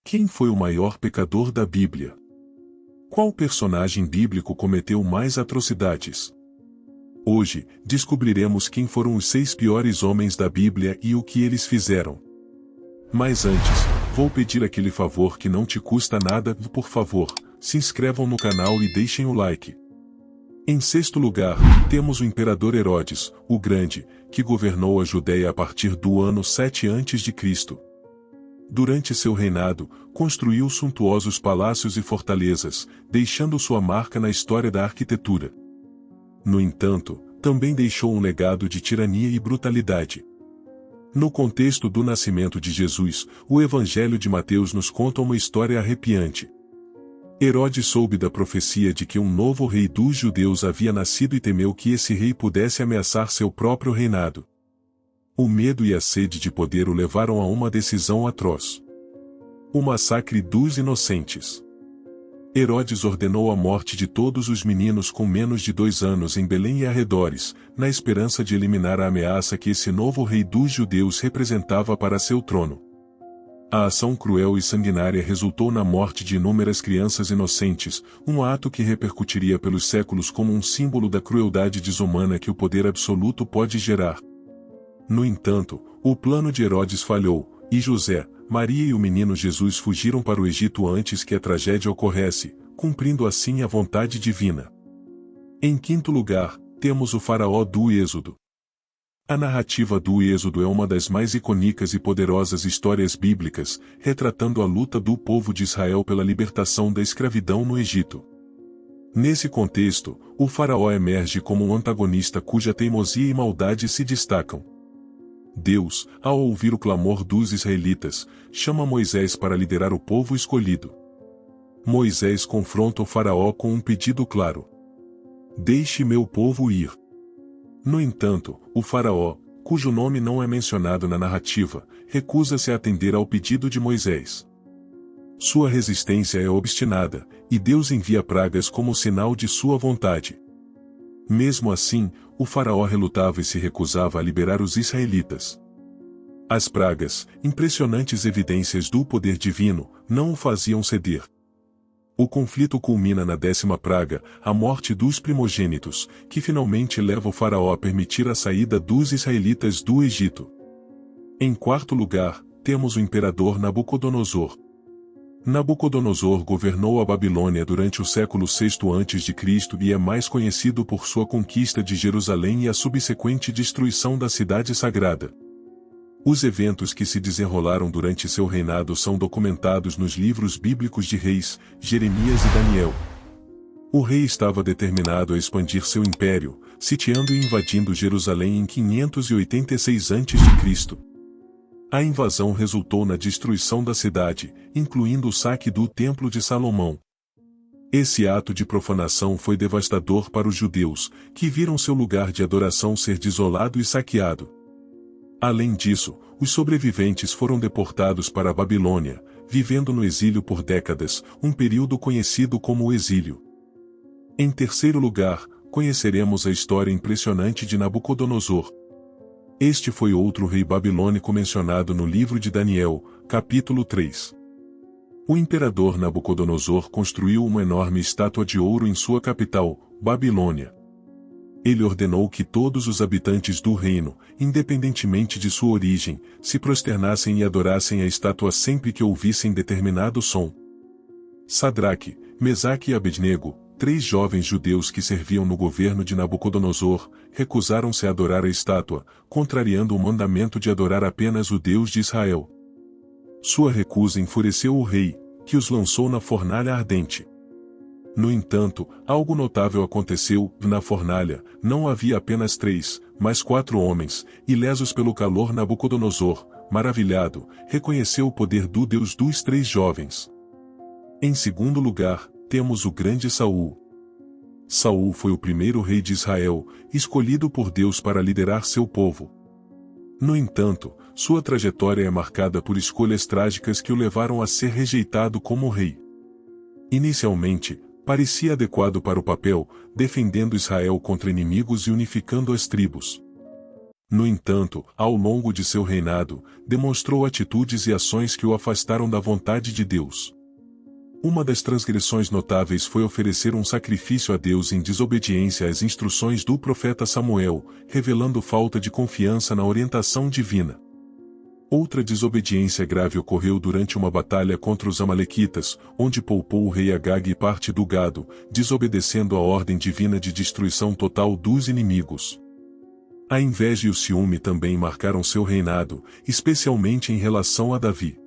Quem foi o maior pecador da Bíblia? Qual personagem bíblico cometeu mais atrocidades? Hoje, descobriremos quem foram os 6 piores homens da Bíblia e o que eles fizeram. Mas antes, vou pedir aquele favor que não te custa nada, por favor, se inscrevam no canal e deixem o like. Em sexto lugar, temos o imperador Herodes, o Grande, que governou a Judéia a partir do ano 7 a.C. Durante seu reinado, construiu suntuosos palácios e fortalezas, deixando sua marca na história da arquitetura. No entanto, também deixou um legado de tirania e brutalidade. No contexto do nascimento de Jesus, o Evangelho de Mateus nos conta uma história arrepiante. Herodes soube da profecia de que um novo rei dos judeus havia nascido e temeu que esse rei pudesse ameaçar seu próprio reinado. O medo e a sede de poder o levaram a uma decisão atroz: o massacre dos inocentes. Herodes ordenou a morte de todos os meninos com menos de 2 anos em Belém e arredores, na esperança de eliminar a ameaça que esse novo rei dos judeus representava para seu trono. A ação cruel e sanguinária resultou na morte de inúmeras crianças inocentes, um ato que repercutiria pelos séculos como um símbolo da crueldade desumana que o poder absoluto pode gerar. No entanto, o plano de Herodes falhou, e José, Maria e o menino Jesus fugiram para o Egito antes que a tragédia ocorresse, cumprindo assim a vontade divina. Em quinto lugar, temos o faraó do Êxodo. A narrativa do Êxodo é uma das mais icônicas e poderosas histórias bíblicas, retratando a luta do povo de Israel pela libertação da escravidão no Egito. Nesse contexto, o faraó emerge como um antagonista cuja teimosia e maldade se destacam. Deus, ao ouvir o clamor dos israelitas, chama Moisés para liderar o povo escolhido. Moisés confronta o faraó com um pedido claro: deixe meu povo ir. No entanto, o faraó, cujo nome não é mencionado na narrativa, recusa-se a atender ao pedido de Moisés. Sua resistência é obstinada, e Deus envia pragas como sinal de sua vontade. Mesmo assim, o faraó relutava e se recusava a liberar os israelitas. As pragas, impressionantes evidências do poder divino, não o faziam ceder. O conflito culmina na 10ª praga, a morte dos primogênitos, que finalmente leva o faraó a permitir a saída dos israelitas do Egito. Em quarto lugar, temos o imperador Nabucodonosor. Nabucodonosor governou a Babilônia durante o século VI a.C. e é mais conhecido por sua conquista de Jerusalém e a subsequente destruição da cidade sagrada. Os eventos que se desenrolaram durante seu reinado são documentados nos livros bíblicos de Reis, Jeremias e Daniel. O rei estava determinado a expandir seu império, sitiando e invadindo Jerusalém em 586 a.C. A invasão resultou na destruição da cidade, incluindo o saque do Templo de Salomão. Esse ato de profanação foi devastador para os judeus, que viram seu lugar de adoração ser desolado e saqueado. Além disso, os sobreviventes foram deportados para a Babilônia, vivendo no exílio por décadas, um período conhecido como o exílio. Em terceiro lugar, conheceremos a história impressionante de Nabucodonosor. Este foi outro rei babilônico mencionado no livro de Daniel, capítulo 3. O imperador Nabucodonosor construiu uma enorme estátua de ouro em sua capital, Babilônia. Ele ordenou que todos os habitantes do reino, independentemente de sua origem, se prosternassem e adorassem a estátua sempre que ouvissem determinado som. Sadraque, Mesaque e Abednego, 3 jovens judeus que serviam no governo de Nabucodonosor, recusaram-se a adorar a estátua, contrariando o mandamento de adorar apenas o Deus de Israel. Sua recusa enfureceu o rei, que os lançou na fornalha ardente. No entanto, algo notável aconteceu: na fornalha, não havia apenas 3, mas 4 homens, ilesos pelo calor. Nabucodonosor, maravilhado, reconheceu o poder do Deus dos 3 jovens. Em segundo lugar, temos o grande Saul. Saul foi o primeiro rei de Israel, escolhido por Deus para liderar seu povo. No entanto, sua trajetória é marcada por escolhas trágicas que o levaram a ser rejeitado como rei. Inicialmente, parecia adequado para o papel, defendendo Israel contra inimigos e unificando as tribos. No entanto, ao longo de seu reinado, demonstrou atitudes e ações que o afastaram da vontade de Deus. Uma das transgressões notáveis foi oferecer um sacrifício a Deus em desobediência às instruções do profeta Samuel, revelando falta de confiança na orientação divina. Outra desobediência grave ocorreu durante uma batalha contra os amalequitas, onde poupou o rei Agag e parte do gado, desobedecendo a ordem divina de destruição total dos inimigos. A inveja e o ciúme também marcaram seu reinado, especialmente em relação a Davi.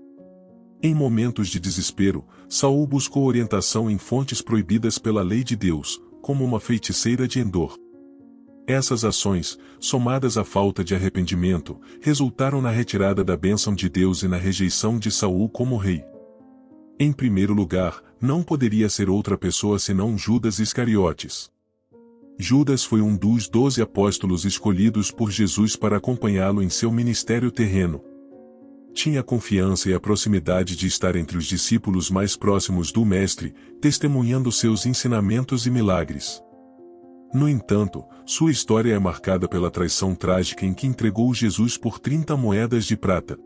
Em momentos de desespero, Saul buscou orientação em fontes proibidas pela lei de Deus, como uma feiticeira de Endor. Essas ações, somadas à falta de arrependimento, resultaram na retirada da bênção de Deus e na rejeição de Saul como rei. Em primeiro lugar, não poderia ser outra pessoa senão Judas Iscariotes. Judas foi um dos 12 apóstolos escolhidos por Jesus para acompanhá-lo em seu ministério terreno. Tinha a confiança e a proximidade de estar entre os discípulos mais próximos do Mestre, testemunhando seus ensinamentos e milagres. No entanto, sua história é marcada pela traição trágica em que entregou Jesus por 30 moedas de prata.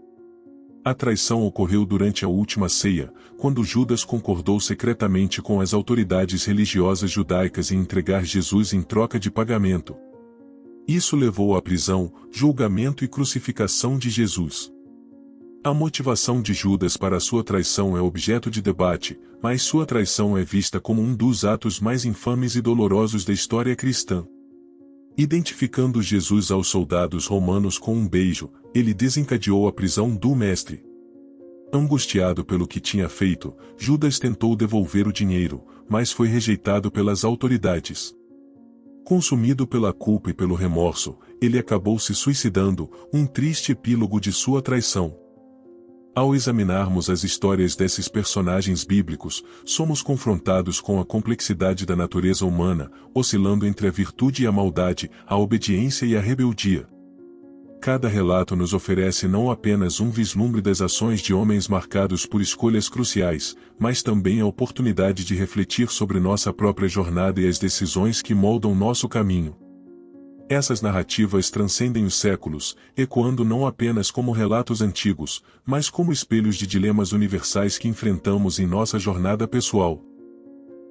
A traição ocorreu durante a última ceia, quando Judas concordou secretamente com as autoridades religiosas judaicas em entregar Jesus em troca de pagamento. Isso levou à prisão, julgamento e crucificação de Jesus. A motivação de Judas para sua traição é objeto de debate, mas sua traição é vista como um dos atos mais infames e dolorosos da história cristã. Identificando Jesus aos soldados romanos com um beijo, ele desencadeou a prisão do Mestre. Angustiado pelo que tinha feito, Judas tentou devolver o dinheiro, mas foi rejeitado pelas autoridades. Consumido pela culpa e pelo remorso, ele acabou se suicidando, um triste epílogo de sua traição. Ao examinarmos as histórias desses personagens bíblicos, somos confrontados com a complexidade da natureza humana, oscilando entre a virtude e a maldade, a obediência e a rebeldia. Cada relato nos oferece não apenas um vislumbre das ações de homens marcados por escolhas cruciais, mas também a oportunidade de refletir sobre nossa própria jornada e as decisões que moldam nosso caminho. Essas narrativas transcendem os séculos, ecoando não apenas como relatos antigos, mas como espelhos de dilemas universais que enfrentamos em nossa jornada pessoal.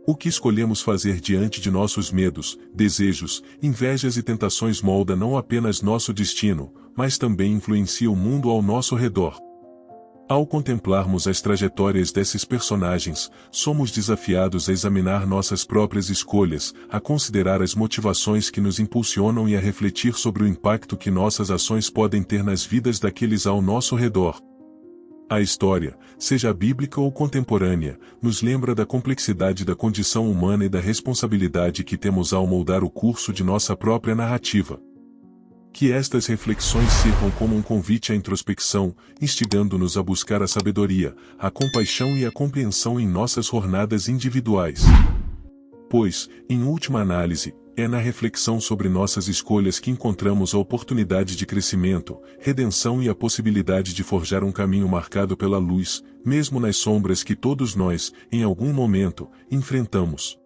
O que escolhemos fazer diante de nossos medos, desejos, invejas e tentações molda não apenas nosso destino, mas também influencia o mundo ao nosso redor. Ao contemplarmos as trajetórias desses personagens, somos desafiados a examinar nossas próprias escolhas, a considerar as motivações que nos impulsionam e a refletir sobre o impacto que nossas ações podem ter nas vidas daqueles ao nosso redor. A história, seja bíblica ou contemporânea, nos lembra da complexidade da condição humana e da responsabilidade que temos ao moldar o curso de nossa própria narrativa. Que estas reflexões sirvam como um convite à introspecção, instigando-nos a buscar a sabedoria, a compaixão e a compreensão em nossas jornadas individuais. Pois, em última análise, é na reflexão sobre nossas escolhas que encontramos a oportunidade de crescimento, redenção e a possibilidade de forjar um caminho marcado pela luz, mesmo nas sombras que todos nós, em algum momento, enfrentamos.